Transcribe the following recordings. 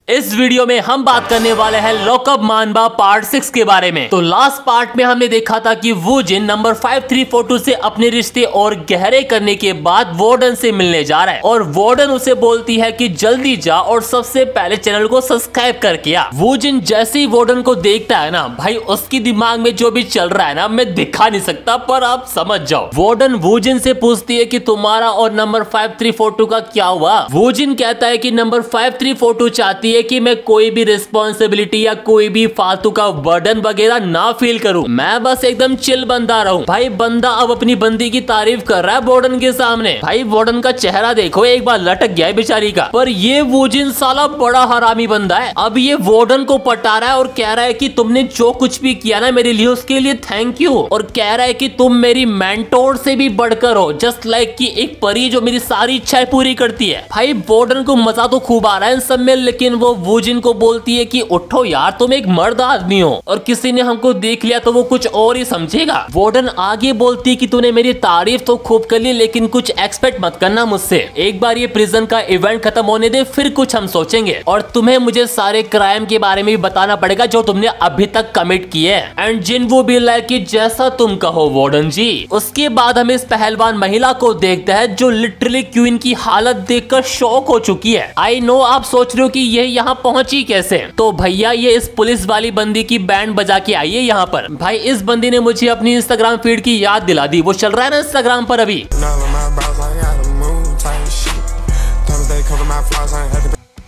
इस वीडियो में हम बात करने वाले हैं लॉकअप मानबा पार्ट 6 के बारे में। तो लास्ट पार्ट में हमने देखा था कि वू जिन नंबर 5342 से अपने रिश्ते और गहरे करने के बाद वार्डन से मिलने जा रहा है और वार्डन उसे बोलती है कि जल्दी जा और सबसे पहले चैनल को सब्सक्राइब करके आ। वू जिन जैसे ही वार्डन को देखता है ना भाई, उसकी दिमाग में जो भी चल रहा है ना मैं दिखा नहीं सकता, पर आप समझ जाओ। वार्डन वू जिन से पूछती है कि तुम्हारा और नंबर 5342 का क्या हुआ। वू जिन कहता है कि नंबर 5342 चाहती है कि मैं कोई भी रिस्पॉन्सिबिलिटी या कोई भी फालतू का बर्डन वगैरह ना फील करूं, मैं बस एकदम चिल बंदा रहूं। भाई बंदा अब अपनी बंदी की तारीफ कर रहा है वार्डन के सामने। भाई वार्डन का चेहरा देखो, एक बार लटक गया है बेचारी का। पर ये वू जिन साला बड़ा हरामी बंदा है। अब ये वार्डन को पटा रहा है और कह रहा है कि तुमने जो कुछ भी किया ना मेरे लिए उसके लिए थैंक यू, और कह रहा है कि तुम मेरी मेंटोर से भी बढ़कर हो, जस्ट लाइक कि एक परी जो मेरी सारी इच्छाएं पूरी करती है। भाई वार्डन को मजा तो खूब आ रहा है इन सब में, लेकिन वो वू जिन को बोलती है कि उठो यार, तुम एक मर्द आदमी हो और किसी ने हमको देख लिया तो वो कुछ और ही समझेगा। वार्डन आगे बोलती है कि तूने मेरी तारीफ तो खूब कर ली, लेकिन कुछ एक्सपेक्ट मत करना मुझसे। एक बार ये प्रिजन का इवेंट खत्म होने दे, फिर कुछ हम सोचेंगे, और तुम्हें मुझे सारे क्राइम के बारे में भी बताना पड़ेगा जो तुमने अभी तक कमिट किए हैं। एंड जिन वो भी लाइक कि जैसा तुम कहो वार्डन जी। उसके बाद हम इस पहलवान महिला को देखते हैं जो लिटरली क्वीन की हालत देखकर शॉक हो चुकी है। आई नो आप सोच रहे हो कि ये यहाँ पहुंची कैसे, तो भैया ये इस पुलिस वाली बंदी की बैंड बजा के आई है यहाँ पर। भाई इस बंदी ने मुझे अपनी इंस्टाग्राम फीड की याद दिला दी, वो चल रहा है ना इंस्टाग्राम पर अभी।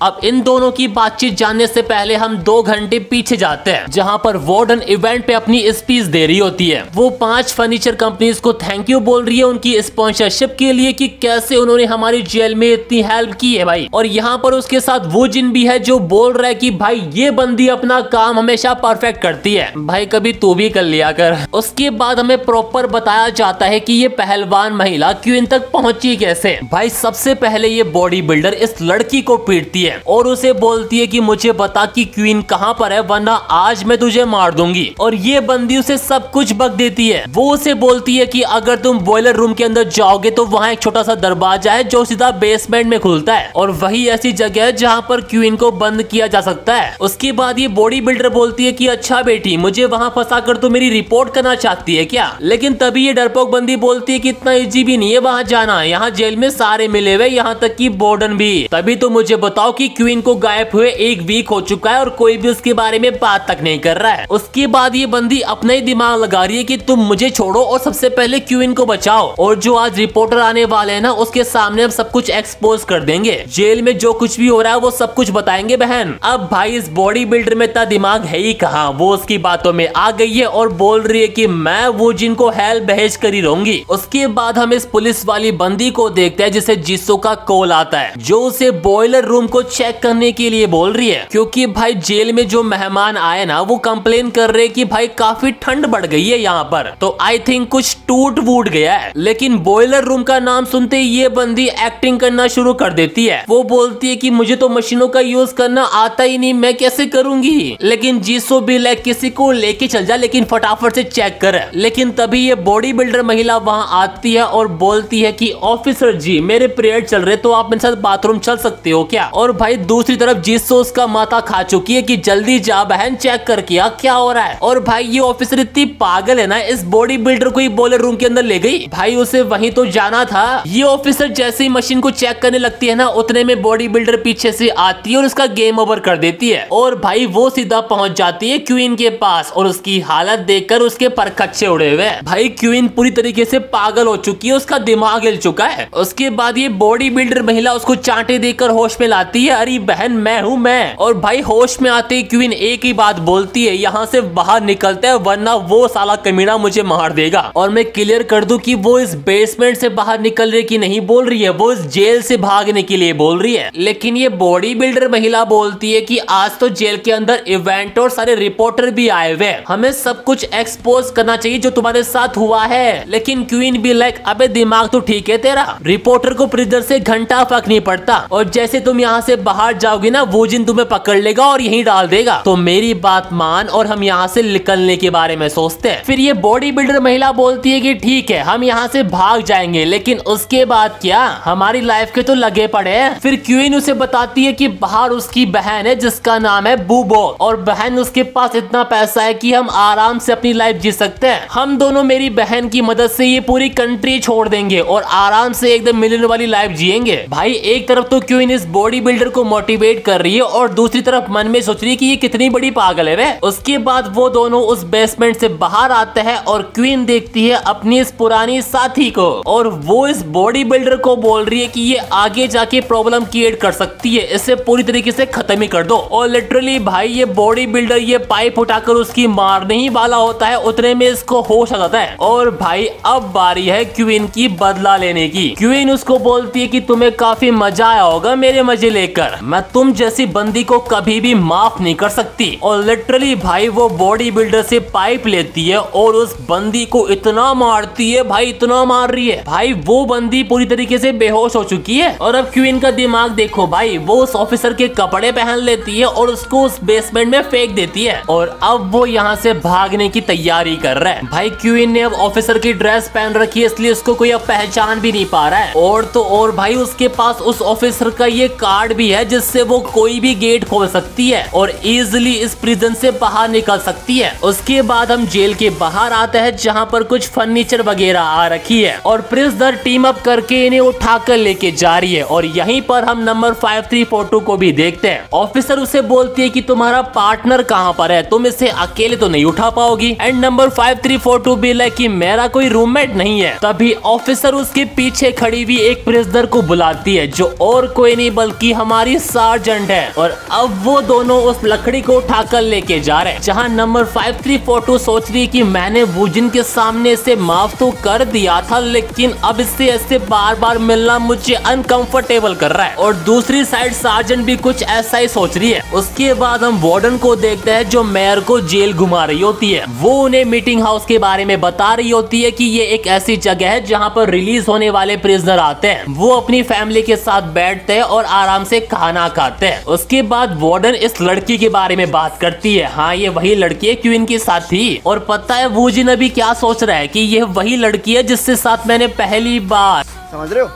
अब इन दोनों की बातचीत जानने से पहले हम 2 घंटे पीछे जाते हैं, जहां पर वार्डन इवेंट पे अपनी स्पीच दे रही होती है। वो 5 फर्नीचर कंपनीज को थैंक यू बोल रही है उनकी स्पॉन्सरशिप के लिए कि कैसे उन्होंने हमारी जेल में इतनी हेल्प की है भाई। और यहाँ पर उसके साथ वो जिन भी है जो बोल रहा है कि भाई ये बंदी अपना काम हमेशा परफेक्ट करती है, भाई कभी तू भी कर लिया कर। उसके बाद हमें प्रॉपर बताया जाता है कि ये पहलवान महिला क्वीन तक पहुंची कैसे। भाई सबसे पहले ये बॉडी बिल्डर इस लड़की को पीटती है और उसे बोलती है कि मुझे बता कि क्वीन कहां पर है, वरना आज मैं तुझे मार दूंगी। और ये बंदी उसे सब कुछ बक देती है। वो उसे बोलती है कि अगर तुम बॉयलर रूम के अंदर जाओगे तो वहां एक छोटा सा दरवाजा है जो सीधा बेसमेंट में खुलता है, और वही ऐसी जगह है जहां पर क्वीन को बंद किया जा सकता है। उसके बाद ये बॉडी बिल्डर बोलती है कि अच्छा बेटी, मुझे वहां फंसा कर तो मेरी रिपोर्ट करना चाहती है क्या। लेकिन तभी ये डरपोक बंदी बोलती है कि इतना इजी भी नहीं है वहां जाना, यहाँ जेल में सारे मिले हुए, यहाँ तक की वार्डन भी। तभी तो मुझे बताओ कि क्वीन को गायब हुए 1 वीक हो चुका है और कोई भी उसके बारे में बात तक नहीं कर रहा है। उसके बाद ये बंदी अपना ही दिमाग लगा रही है कि तुम मुझे छोड़ो और सबसे पहले क्वीन को बचाओ, और जो आज रिपोर्टर आने वाले हैं ना उसके सामने हम सब कुछ एक्सपोज कर देंगे। जेल में जो कुछ भी हो रहा है वो सब कुछ बताएंगे बहन। अब भाई इस बॉडी बिल्डर में इतना दिमाग है ही कहाँ, वो उसकी बातों में आ गई है और बोल रही है कि मैं वो जिनको हेल्प भेज कर ही रहूंगी। उसके बाद हम इस पुलिस वाली बंदी को देखते हैं जिसे जिसो का कॉल आता है, जो उसे बॉयलर रूम को चेक करने के लिए बोल रही है, क्योंकि भाई जेल में जो मेहमान आए ना वो कंप्लेन कर रहे कि भाई काफी ठंड बढ़ गई है यहाँ पर, तो आई थिंक कुछ टूट वूट गया है। लेकिन बॉयलर रूम का नाम सुनते ये बंदी एक्टिंग करना शुरू कर देती है। वो बोलती है कि मुझे तो मशीनों का यूज करना आता ही नहीं, मैं कैसे करूंगी। लेकिन जीसो भी लाइक किसी को लेके चल जा, लेकिन फटाफट से चेक कर। लेकिन तभी ये बॉडी बिल्डर महिला वहां आती है और बोलती है कि ऑफिसर जी मेरे पीरियड चल रहे, तो आप मेरे साथ बाथरूम चल सकते हो क्या। और भाई दूसरी तरफ जिसो उसका माथा खा चुकी है कि जल्दी जा बहन, चेक कर क्या हो रहा है। और भाई ये ऑफिसर इतनी पागल है ना, इस बॉडी बिल्डर को ही बॉयलर रूम के अंदर ले गई। भाई उसे वहीं तो जाना था। ये ऑफिसर जैसे ही मशीन को चेक करने लगती है ना, उतने में बॉडी बिल्डर पीछे से आती है और उसका गेम ओवर कर देती है। और भाई वो सीधा पहुंच जाती है क्वीन के पास और उसकी हालत देखकर उसके परखच्चे उड़े हुए। भाई क्वीन पूरी तरीके से पागल हो चुकी है, उसका दिमाग हिल चुका है। उसके बाद ये बॉडी बिल्डर महिला उसको चांटे देकर होश में लाती है, अरे बहन मैं हूँ मैं। और भाई होश में आते ही क्वीन एक ही बात बोलती है, यहाँ से बाहर निकलते हैं वरना वो साला कमीना मुझे मार देगा। और मैं क्लियर कर दूं कि वो इस बेसमेंट से बाहर निकलने की नहीं बोल रही है, वो इस जेल से भागने के लिए बोल रही है। लेकिन ये बॉडी बिल्डर महिला बोलती है कि आज तो जेल के अंदर इवेंट और सारे रिपोर्टर भी आए हुए, हमें सब कुछ एक्सपोज करना चाहिए जो तुम्हारे साथ हुआ है। लेकिन क्वीन भी लाइक अबे दिमाग तो ठीक है तेरा, रिपोर्टर को प्रिजनर से घंटा फर्क नहीं पड़ता, और जैसे तुम यहाँ से से बाहर जाओगी ना वूजिन तुम्हें पकड़ लेगा और यहीं डाल देगा, तो मेरी बात मान और हम यहाँ से निकलने के बारे में सोचते हैं। फिर ये बॉडी बिल्डर महिला बोलती है कि ठीक है हम यहाँ से भाग जाएंगे, लेकिन उसके बाद क्या, हमारी लाइफ के तो लगे पड़े हैं। फिर क्वीन उसे बताती है कि बाहर उसकी बहन है जिसका नाम है बूबो, और बहन उसके पास इतना पैसा है कि हम आराम से अपनी लाइफ जी सकते हैं। हम दोनों मेरी बहन की मदद से ये पूरी कंट्री छोड़ देंगे और आराम से एकदम मिलियन वाली लाइफ जिएंगे। भाई एक तरफ तो क्वीन इस बॉडी बिल्डर को मोटिवेट कर रही है और दूसरी तरफ मन में सोच रही है कि ये कितनी बड़ी पागल है वे। उसके बाद वो दोनों उस बेसमेंट से बाहर आते हैं और क्वीन देखती है अपनी इस पुरानी साथी को, और वो इस बॉडी बिल्डर को बोल रही है कि ये आगे जाके प्रॉब्लम क्रिएट कर सकती है, इसे पूरी तरीके से खत्म ही कर दो। और लिटरली भाई ये बॉडी बिल्डर ये पाइप उठाकर उसकी मारने ही वाला होता है, उतने में इसको होश आ जाता है। और भाई अब बारी है क्वीन की बदला लेने की। क्वीन उसको बोलती है कि तुम्हें काफी मजा आया होगा मेरे मजे लेकर, मैं तुम जैसी बंदी को कभी भी माफ नहीं कर सकती। और लिटरली भाई वो बॉडी बिल्डर से पाइप लेती है और उस बंदी को इतना मारती है भाई, इतना मार रही है भाई, वो बंदी पूरी तरीके से बेहोश हो चुकी है। और अब क्वीन का दिमाग देखो भाई, वो उस ऑफिसर के कपड़े पहन लेती है और उसको उस बेसमेंट में फेंक देती है, और अब वो यहाँ से भागने की तैयारी कर रहा है। भाई क्वीन ने अब ऑफिसर की ड्रेस पहन रखी है, इसलिए उसको कोई अब पहचान भी नहीं पा रहा है। और तो और भाई उसके पास उस ऑफिसर का ये कार्ड भी है जिससे वो कोई भी गेट खोल सकती है और इजिली इस प्रिजन से बाहर निकल सकती है। उसके बाद हम जेल के बाहर आते हैं जहाँ पर कुछ फर्नीचर वगैरह आ रखी है और प्रिजनर टीम अप करके इन्हें उठाकर लेके जा रही है। और यहीं पर हम नंबर 5342 को भी देखते हैं। ऑफिसर उसे बोलती है कि तुम्हारा पार्टनर कहाँ पर है, तुम इसे अकेले तो नहीं उठा पाओगी। एंड नंबर 5342 भी लाइक कि मेरा कोई रूममेट नहीं है। तभी ऑफिसर उसके पीछे खड़ी हुई एक प्रिजनर को बुलाती है जो और कोई नहीं बल्कि हमारी सार्जेंट है। और अब वो दोनों उस लकड़ी को उठाकर लेके जा रहे हैं, जहाँ नंबर 5342 सोच रही है कि मैंने वूजिन के सामने इसे माफ तो कर दिया था, लेकिन अब इससे ऐसे बार बार मिलना मुझे अनकंफर्टेबल कर रहा है। और दूसरी साइड सार्जेंट भी कुछ ऐसा ही सोच रही है। उसके बाद हम वार्डन को देखते हैं जो मेयर को जेल घुमा रही होती है। वो उन्हें मीटिंग हाउस के बारे में बता रही होती है कि ये एक ऐसी जगह है जहाँ पर रिलीज होने वाले प्रिजनर आते हैं, वो अपनी फैमिली के साथ बैठते हैं और आराम से खाना खाते हैं। उसके बाद वार्डन इस लड़की के बारे में बात करती है। हाँ ये वही लड़की है क्वीन के साथ थी। और पता है वूजिन अभी क्या सोच रहा है कि ये वही लड़की है जिससे साथ मैंने पहली बार, समझ रहे हो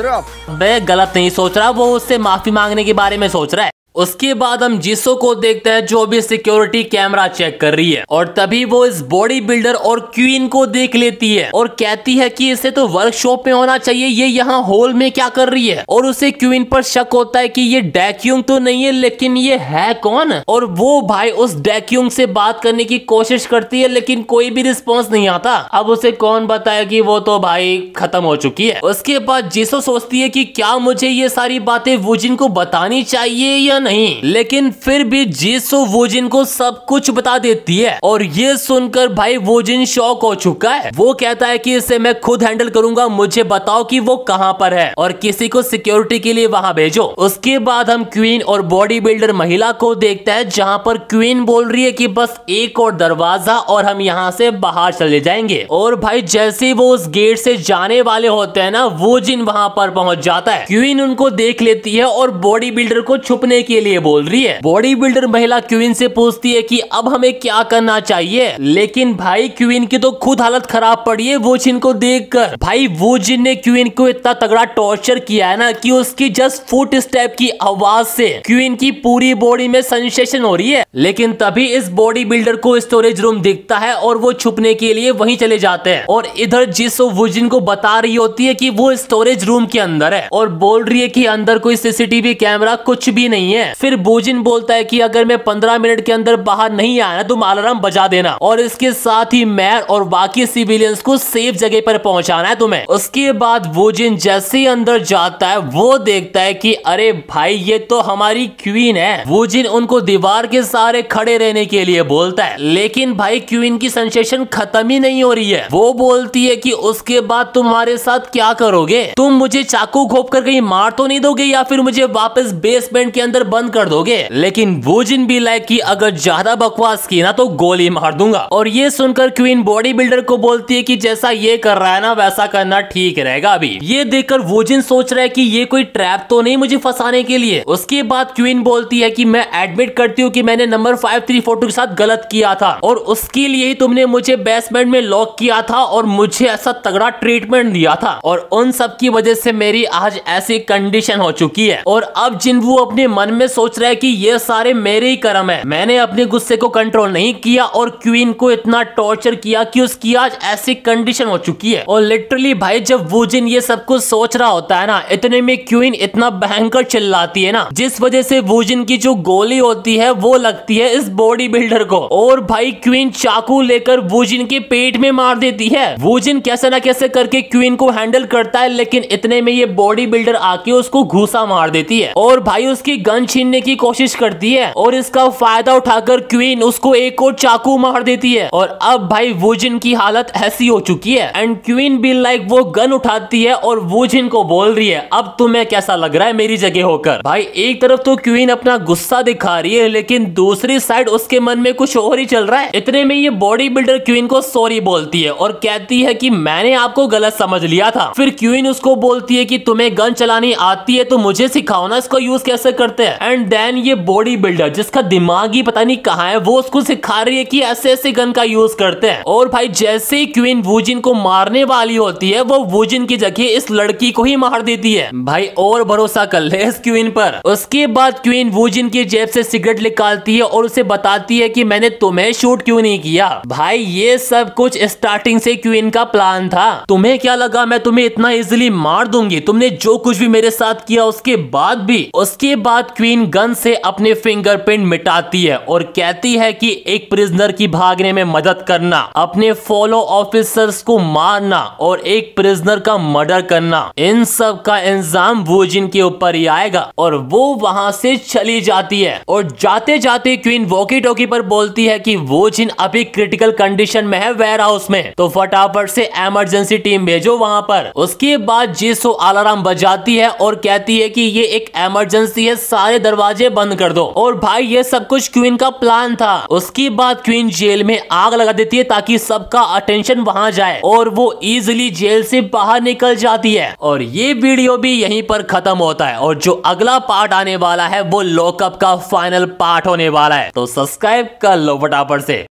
आप? मैं गलत नहीं सोच रहा, वो उससे माफी मांगने के बारे में सोच रहा है। उसके बाद हम जिसो को देखते हैं जो भी सिक्योरिटी कैमरा चेक कर रही है, और तभी वो इस बॉडी बिल्डर और क्वीन को देख लेती है और कहती है कि इसे तो वर्कशॉप में होना चाहिए, ये यहाँ हॉल में क्या कर रही है। और उसे क्वीन पर शक होता है कि ये डैक्यूंग तो नहीं है, लेकिन ये है कौन। और वो भाई उस डैक्यूंग से बात करने की कोशिश करती है लेकिन कोई भी रिस्पॉन्स नहीं आता। अब उसे कौन बताया कि वो तो भाई खत्म हो चुकी है। उसके बाद जिसो सोचती है कि क्या मुझे ये सारी बातें वूजिन को बतानी चाहिए या नहीं, लेकिन फिर भी जिसो वूजिन को सब कुछ बता देती है। और ये सुनकर भाई वूजिन शॉक हो चुका है। वो कहता है कि इसे मैं खुद हैंडल करूंगा, मुझे बताओ कि वो कहां पर है और किसी को सिक्योरिटी के लिए वहां भेजो। उसके बाद हम क्वीन और बॉडी बिल्डर महिला को देखते हैं जहां पर क्वीन बोल रही है कि बस एक और दरवाजा और हम यहाँ से बाहर चले जाएंगे। और भाई जैसे ही वो उस गेट से जाने वाले होते हैं ना, वूजिन वहां पर पहुंच जाता है। क्वीन उनको देख लेती है और बॉडी बिल्डर को छुपने के लिए बोल रही है। बॉडी बिल्डर महिला क्वीन से पूछती है कि अब हमें क्या करना चाहिए, लेकिन भाई क्वीन की तो खुद हालत खराब पड़ी है वूजिन को देखकर। भाई वूजिन ने क्वीन को इतना तगड़ा टॉर्चर किया है ना कि उसकी जस्ट फुट स्टेप की आवाज से क्वीन की पूरी बॉडी में सेंसेशन हो रही है। लेकिन तभी इस बॉडी बिल्डर को स्टोरेज रूम दिखता है और वो छुपने के लिए वहीं चले जाते हैं। और इधर जिसो वूजिन को बता रही होती है कि वो स्टोरेज रूम के अंदर है और बोल रही है कि अंदर कोई सीसीटीवी कैमरा कुछ भी नहीं है। फिर वूजिन बोलता है कि अगर मैं 15 मिनट के अंदर बाहर नहीं आया ना तुम अलार्म बजा देना, और इसके साथ ही मेयर और बाकी सिविलियंस को सेफ जगह पर पहुंचाना है तुम्हें। उसके बाद वूजिन जैसे ही अंदर जाता है वो देखता है कि अरे भाई ये तो हमारी क्वीन है। वूजिन उनको दीवार के सहारे खड़े रहने के लिए बोलता है, लेकिन भाई क्वीन की सेंसेशन खत्म ही नहीं हो रही है। वो बोलती है कि उसके बाद तुम्हारे साथ क्या करोगे, तुम मुझे चाकू घोंप कर कहीं मार तो नहीं दोगे या फिर मुझे वापस बेसमेंट के अंदर बंद कर दोगे, लेकिन वूजिन बी लाइक कि अगर ज्यादा बकवास की ना तो गोली मार दूंगा। और ये सुनकर क्वीन बॉडी बिल्डर को बोलती है कि जैसा ये कर रहा है ना वैसा करना ठीक रहेगा। अभी ये देखकर वूजिन सोच रहा है कि ये कोई ट्रैप तो नहीं मुझे फंसाने के लिए। उसके बाद क्वीन बोलती है कि मैं एडमिट करती हूँ कि मैंने नंबर 5342 के साथ गलत किया था और उसके लिए ही तुमने मुझे बेसमेंट में लॉक किया था और मुझे ऐसा तगड़ा ट्रीटमेंट दिया था और उन सब की वजह से मेरी आज ऐसी कंडीशन हो चुकी है। और अब जिन्वू अपने मन में सोच रहा है कि ये सारे मेरे ही कर्म है, मैंने अपने गुस्से को कंट्रोल नहीं किया और क्वीन को इतना टॉर्चर किया कि उसकी आज ऐसी कंडीशन हो चुकी है। और लिटरली भाई जब वूजिन ये सब कुछ सोच रहा होता है ना, इतने में क्वीन इतना भयंकर चिल्लाती है ना, जिस वजह से वूजिन की जो गोली होती है वो लगती है इस बॉडी बिल्डर को। और भाई क्वीन चाकू लेकर वूजिन के पेट में मार देती है। वूजिन कैसे ना कैसे करके क्वीन को हैंडल करता है, लेकिन इतने में ये बॉडी बिल्डर आके उसको घूसा मार देती है और भाई उसकी गन छीनने की कोशिश करती है और इसका फायदा उठाकर क्वीन उसको एक और चाकू मार देती है। और अब भाई वूजिन की हालत ऐसी हो चुकी है एंड क्वीन भी लाइक वो गन उठाती है और वूजिन को बोल रही है अब तुम्हें कैसा लग रहा है मेरी जगह होकर। भाई एक तरफ तो क्वीन अपना गुस्सा दिखा रही है, लेकिन दूसरी साइड उसके मन में कुछ और ही चल रहा है। इतने में ये बॉडी बिल्डर क्वीन को सॉरी बोलती है और कहती है कि मैंने आपको गलत समझ लिया था। फिर क्वीन उसको बोलती है कि तुम्हें गन चलानी आती है तो मुझे सिखाओ ना इसको यूज कैसे करते हैं। एंड देन ये बॉडी बिल्डर जिसका दिमाग ही पता नहीं कहाँ है वो उसको सिखा रही है कि ऐसे ऐसे गन का यूज करते हैं। और भाई जैसे ही क्वीन वूजिन को मारने वाली होती है वो वूजिन की जगह इस लड़की को ही मार देती है। भाई और भरोसा कर ले इस क्वीन पर। उसके बाद क्वीन वूजिन की जेब से सिगरेट निकालती है और उसे बताती है कि मैंने तुम्हें शूट क्यों नहीं किया। भाई ये सब कुछ स्टार्टिंग से क्वीन का प्लान था। तुम्हें क्या लगा मैं तुम्हें इतना इजीली मार दूंगी? तुमने जो कुछ भी मेरे साथ किया उसके बाद भी। उसके बाद क्वीन गन से अपने फिंगरप्रिंट मिटाती है और कहती है कि एक प्रिजनर की भागने में मदद करना, अपने फॉलो ऑफिसर्स को मारना और एक प्रिजनर का मर्डर करना, इन सब का इंजाम वूजिन के ऊपर ही आएगा। और वो वहां से चली जाती है और जाते जाते क्वीन वॉकी टॉकी पर बोलती है कि वूजिन अभी क्रिटिकल कंडीशन में है वेयर हाउस में, तो फटाफट से इमरजेंसी टीम भेजो वहां पर। उसके बाद जीसो अलार्म बजाती है और कहती है कि ये एक इमरजेंसी है, सारे दरवाजे बंद कर दो। और भाई ये सब कुछ क्वीन का प्लान था। उसके बाद क्वीन जेल में आग लगा देती है ताकि सबका अटेंशन वहां जाए और वो इजीली जेल से बाहर निकल जाती है। और ये वीडियो भी यहीं पर खत्म होता है और जो अगला पार्ट आने वाला है वो लॉकअप का फाइनल पार्ट होने वाला है, तो सब्सक्राइब कर लो फटाफट से।